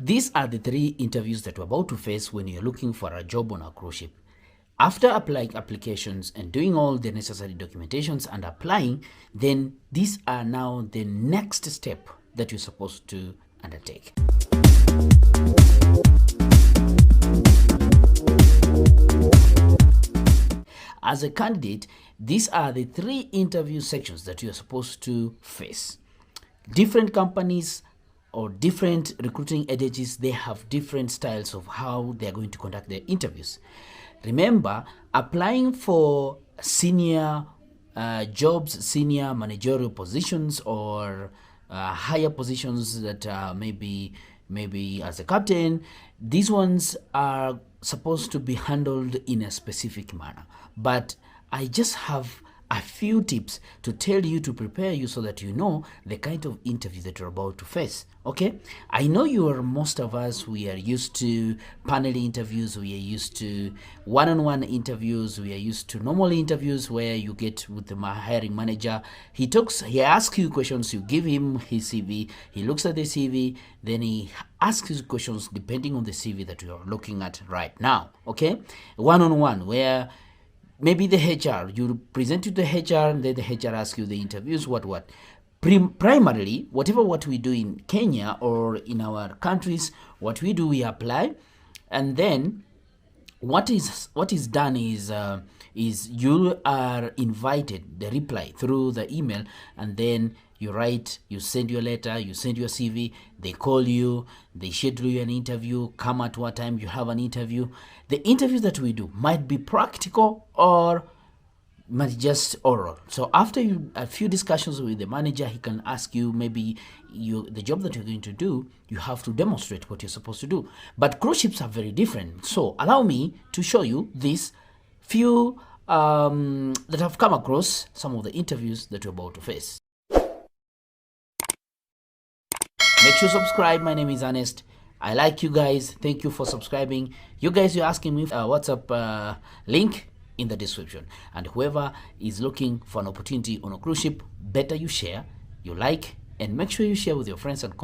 these are the 3 interviews that you're about to face when you're looking for a job on a cruise ship. After applying applications and doing all the necessary documentations and applying, then these are now the next step that you're supposed to undertake. As a candidate, these are the 3 interview sections that you're supposed to face. Different companies or different recruiting agencies, they have different styles of how they're going to conduct their interviews. Remember, applying for senior jobs, senior managerial positions, or higher positions that maybe as a captain, these ones are supposed to be handled in a specific manner. But I just have a few tips to tell you, to prepare you, so that you know the kind of interview that you're about to face. Okay, I know most of us, we are used to panel interviews, we are used to one-on-one interviews, we are used to normal interviews where you get with the hiring manager. He asks you questions, you give him his CV, he looks at the CV, then he asks you questions depending on the CV that you're looking at right now. Okay, one-on-one, where maybe the HR, you present to the HR, and then the HR asks you the interviews, what. Primarily, what we do in Kenya or in our countries, what we do, we apply, and then what is done is you are invited, the reply through the email, and then you write, you send your letter, you send your CV, they call you, they schedule you an interview, come at what time you have an interview. The interviews that we do might be practical or might just oral. So after a few discussions with the manager, he can ask you, maybe the job that you're going to do, you have to demonstrate what you're supposed to do. But cruise ships are very different. So allow me to show you these few that I've come across, some of the interviews that you're about to face. Make sure to subscribe. My name is Ernest. I like you guys. Thank you for subscribing. You guys, you're asking me for a WhatsApp link in the description. And whoever is looking for an opportunity on a cruise ship, better you share, you like, and make sure you share with your friends and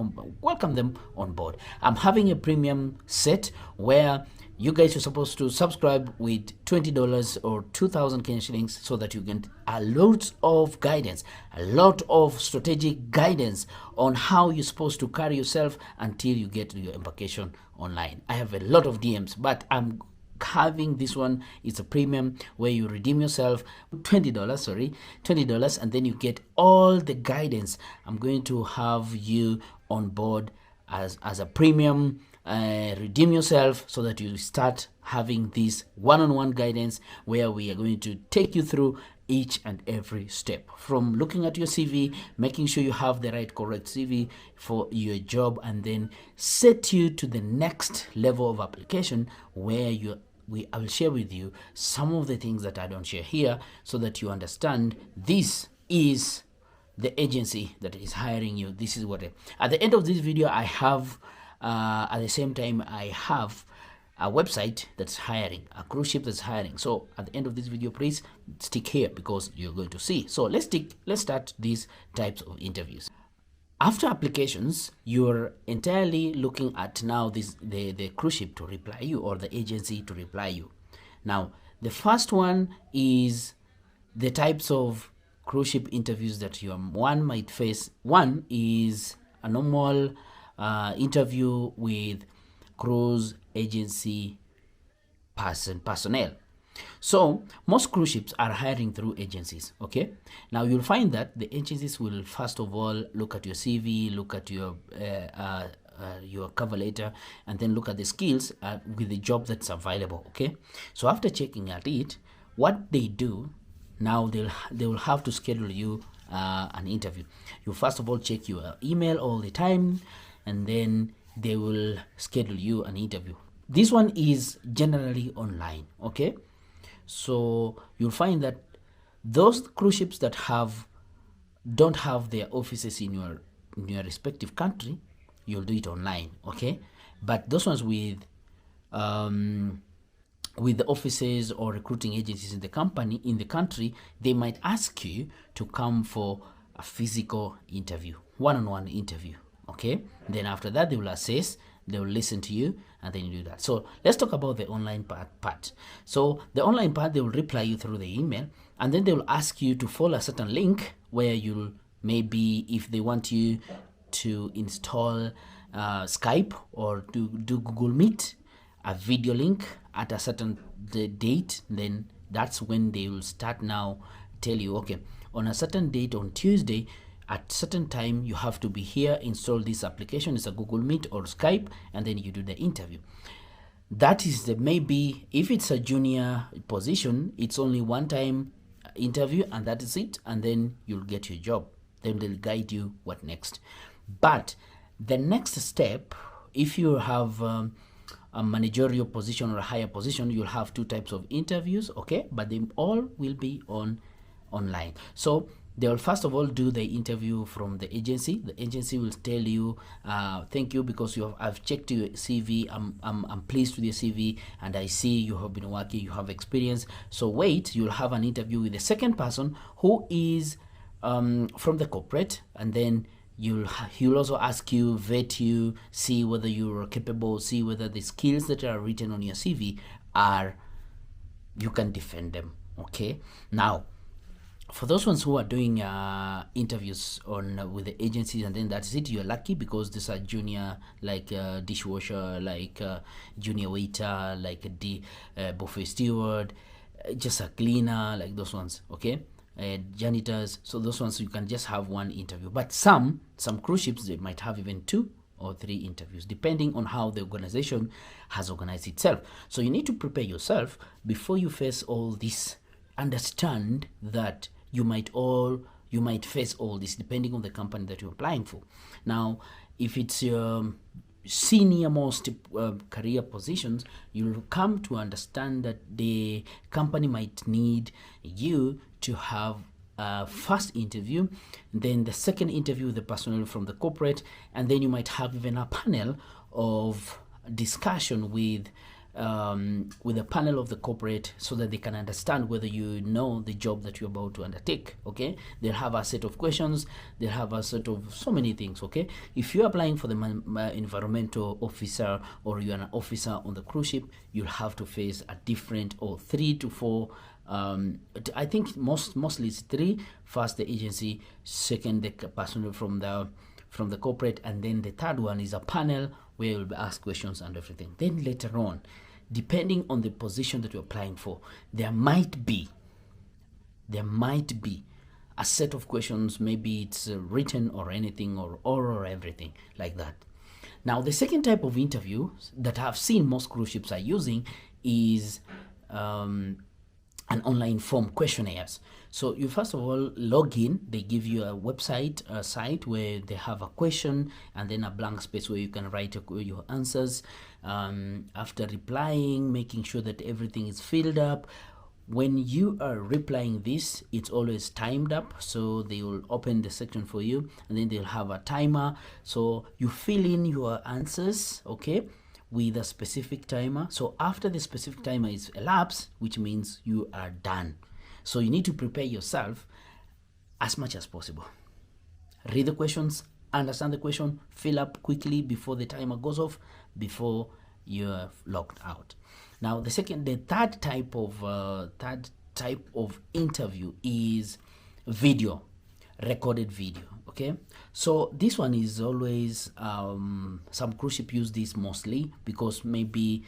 welcome them on board. I'm having a premium set where you guys are supposed to subscribe with $20 or 2,000 Kenyan shillings, so that you get a lot of guidance, a lot of strategic guidance on how you're supposed to carry yourself until you get to your embarkation online. I have a lot of DMs, but I'm having this one. It's a premium where you redeem yourself $20, and then you get all the guidance. I'm going to have you on board as a premium. Redeem yourself so that you start having this one-on-one guidance where we are going to take you through each and every step, from looking at your CV, making sure you have the right correct CV for your job, and then set you to the next level of application where I will share with you some of the things that I don't share here, so that you understand this is the agency that is hiring you. This is what at the end of this video I have at the same time I have a website that's hiring, a cruise ship that's hiring. So at the end of this video, please stick here because you're going to see. So let's start these types of interviews. After applications, you're entirely looking at now the cruise ship to reply you, or the agency to reply you. Now, the first one is the types of cruise ship interviews that one might face. One is a normal interview with cruise agency personnel. So most cruise ships are hiring through agencies. Okay, now you'll find that the agencies will first of all look at your CV, look at your cover letter, and then look at the skills with the job that's available. Okay, so after checking at it, what they do now, they will have to schedule you an interview. You first of all check your email all the time, and then they will schedule you an interview. This one is generally online. Okay, so you'll find that those cruise ships that don't have their offices in your respective country, you'll do it online. Okay, but those ones with the offices or recruiting agencies in the country, they might ask you to come for a physical interview, one-on-one interview. Okay, then after that they will assess they will listen to you, and then you do that. So let's talk about the online part. So the online part, they will reply you through the email, and then they will ask you to follow a certain link where you'll, maybe if they want you to install Skype or do Google Meet, a video link at a certain date, then that's when they will start now tell you, okay, on a certain date on Tuesday at certain time you have to be here, install this application, it's a Google Meet or Skype, and then you do the interview. That is the, maybe if it's a junior position, it's only one time interview and that is it, and then you'll get your job. Then they'll guide you what next. But the next step, if you have a managerial position or a higher position, you'll have 2 types of interviews, okay, but they all will be online. So they will first of all do the interview from the agency. The agency will tell you, thank you because I've checked your CV, I'm pleased with your CV, and I see you have been working, you have experience. So wait, you'll have an interview with the second person who is from the corporate, and then he'll also ask you, vet you, see whether you're capable, see whether the skills that are written on your CV you can defend them, okay? Now, for those ones who are doing interviews with the agencies, and then that's it, you're lucky because these are junior, like dishwasher, like junior waiter, like a buffet steward, just a cleaner, like those ones, okay? Janitors. So those ones you can just have 1 interview, but some cruise ships, they might have even 2 or 3 interviews depending on how the organization has organized itself. So you need to prepare yourself before you face all this. Understand that you might face all this depending on the company that you're applying for. Now, if it's your senior most career positions, you'll come to understand that the company might need you to have a first interview, then the second interview with the personnel from the corporate, and then you might have even a panel of discussion with a panel of the corporate, so that they can understand whether you know the job that you're about to undertake, okay? They'll have a set of questions, they'll have a set of so many things, okay? If you're applying for the environmental officer, or you're an officer on the cruise ship, you'll have to face a different, or 3 to 4, I think mostly it's 3. First the agency, second the personnel from the corporate, and then the third one is a panel where you'll be asked questions and everything. Then later on, depending on the position that you're applying for, there might be a set of questions, maybe it's written or anything, or oral or everything like that. Now, the second type of interview that I've seen most cruise ships are using is an online form questionnaires. So you first of all log in, they give you a website, a site where they have a question and then a blank space where you can write your answers. After replying, making sure that everything is filled up. When you are replying this, it's always timed up, so they will open the section for you, and then they'll have a timer, so you fill in your answers, okay, with a specific timer. So after the specific timer is elapsed, which means you are done. So you need to prepare yourself as much as possible. Read the questions, understand the question, fill up quickly before the timer goes off, before you're locked out. Now the third type of interview is video, recorded video. Okay, so this one is always some cruise ship use this mostly because maybe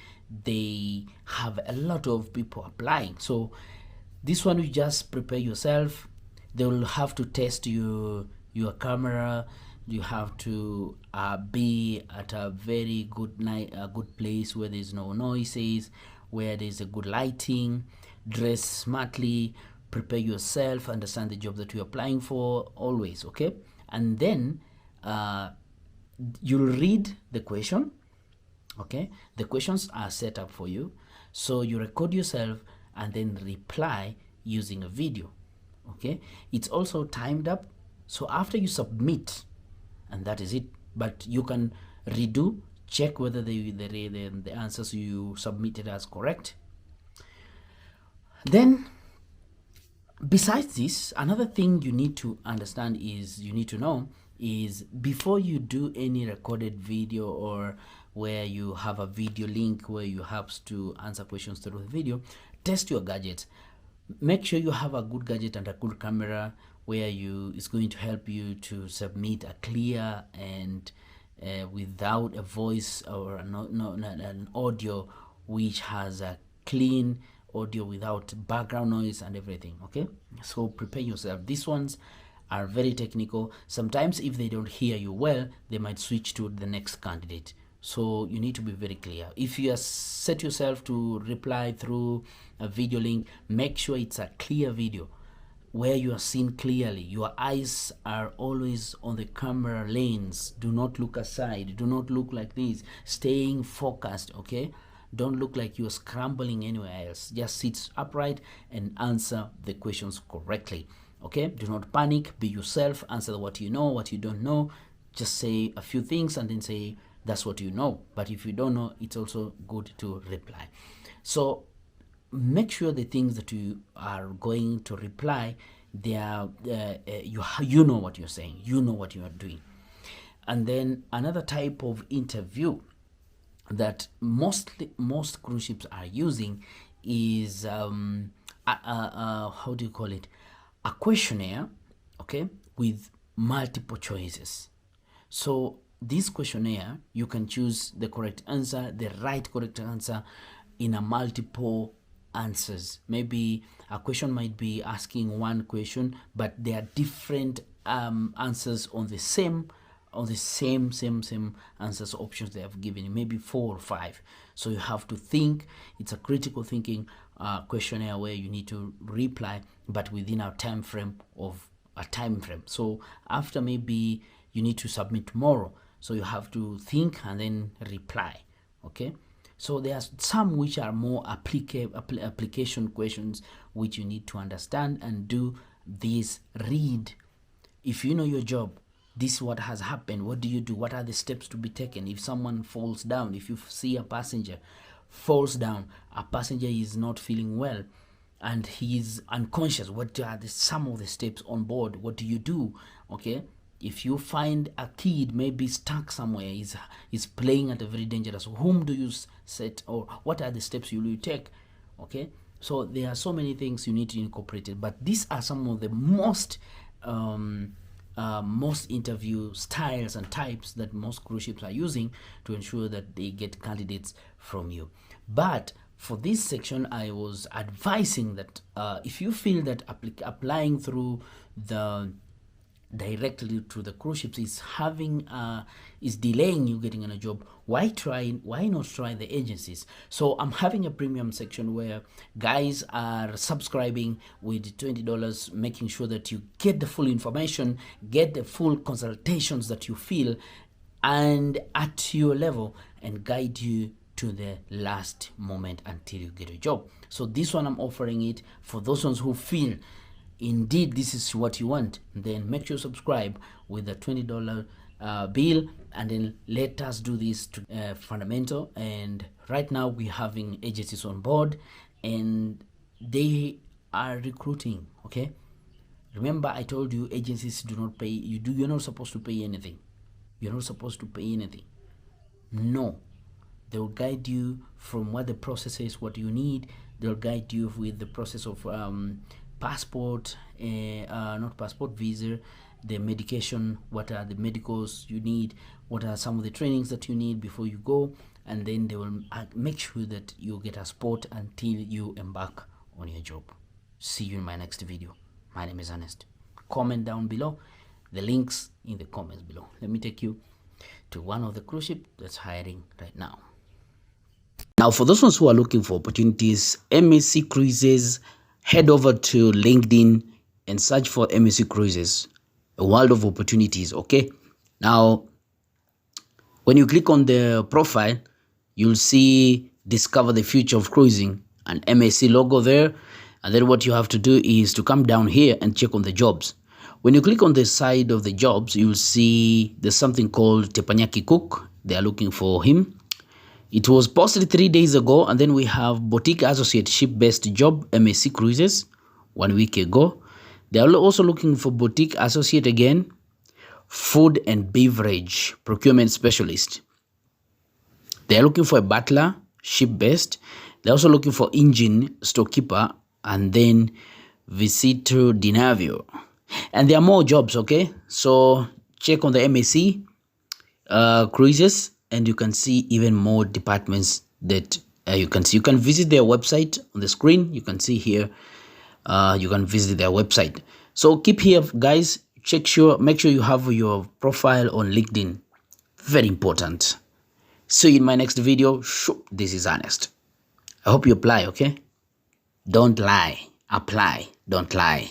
they have a lot of people applying. So this one, you just prepare yourself. They will have to test your camera. You have to be at a very good place where there's no noises, where there's a good lighting. Dress smartly, prepare yourself, understand the job that you're applying for always, okay? And then you'll read the question, okay? The questions are set up for you, so you record yourself and then reply using a video, okay? It's also timed up, so after you submit, and that is it, but you can redo, check whether the answers you submitted as correct. Then besides this, another thing you need to understand is, you need to know is, before you do any recorded video or where you have a video link where you have to answer questions through the video. Test your gadgets. Make sure you have a good gadget and a good camera where it's going to help you to submit a clear and without a voice or an audio which has a clean audio without background noise and everything. Okay, so prepare yourself. These ones are very technical. Sometimes if they don't hear you well, they might switch to the next candidate. So you need to be very clear. If you set yourself to reply through a video link, make sure it's a clear video where you are seen clearly. Your eyes are always on the camera lens. Do not look aside. Do not look like this. Staying focused, okay? Don't look like you're scrambling anywhere else. Just sit upright and answer the questions correctly, okay? Do not panic. Be yourself. Answer what you know, what you don't know. Just say a few things and then say, that's what you know. But if you don't know, it's also good to reply. So make sure the things that you are going to reply, they are you know what you're saying, you know what you are doing. And then another type of interview that most cruise ships are using is how do you call it, a questionnaire, okay, with multiple choices. So this questionnaire, you can choose the correct answer, the right correct answer in a multiple answers. Maybe a question might be asking one question, but there are different answers on the same answers options they have given you, maybe 4 or 5. So you have to think. It's a critical thinking questionnaire where you need to reply, but within a time frame. So after maybe you need to submit tomorrow, so you have to think and then reply, okay? So there are some which are more application questions which you need to understand and do this. Read. If you know your job, this is what has happened. What do you do? What are the steps to be taken? If someone falls down, if you see a passenger falls down, a passenger is not feeling well and he is unconscious, what are some of the steps on board? What do you do? Okay. If you find a kid maybe stuck somewhere, is playing at a very dangerous, whom do you set, or what are the steps you will take? Okay, so there are so many things you need to incorporate it, but these are some of the most interview styles and types that most cruise ships are using to ensure that they get candidates from you. But for this section, I was advising that if you feel that applying through directly to the cruise ships is delaying you getting on a job, why not try the agencies? So I'm having a premium section where guys are subscribing with $20, making sure that you get the full information, get the full consultations that you feel and at your level, and guide you to the last moment until you get a job. So this one I'm offering it for those ones who feel indeed this is what you want. Then make sure you subscribe with a $20 bill, and then let us do this to fundamental. And right now we're having agencies on board and they are recruiting. Okay, remember I told you agencies do not pay you. You're not supposed to pay anything. You're not supposed to pay anything. No, they will guide you from what the process is, what you need. They'll guide you with the process of passport, not passport, visa, the medication, what are the medicals you need, what are some of the trainings that you need before you go, and then they will make sure that you get a spot until you embark on your job. See you in my next video. My name is Ernest. Comment down below, the links in the comments below. Let me take you to one of the cruise ship that's hiring right now. Now, for those ones who are looking for opportunities, MSC Cruises, head over to LinkedIn and search for MSC Cruises, a world of opportunities. Okay, now when you click on the profile, you'll see discover the future of cruising, an MSC logo there. And then what you have to do is to come down here and check on the jobs. When you click on the side of the jobs, you'll see there's something called teppanyaki cook. They are looking for him. It was posted 3 days ago. And then we have boutique associate ship-based job, MSC Cruises, 1 week ago. They are also looking for boutique associate again, food and beverage procurement specialist. They're looking for a butler, ship-based. They're also looking for engine, storekeeper, and then 𝗬𝗢𝗘𝗧𝗏𝗧. And there are more jobs, okay? So check on the MSc cruises, and you can see even more departments that you can see. You can visit their website on the screen. You can see here. You can visit their website. So keep here, guys. Make sure you have your profile on LinkedIn. Very important. See you in my next video. This is Ernest. I hope you apply, okay? Don't lie. Apply. Don't lie.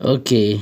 Okay.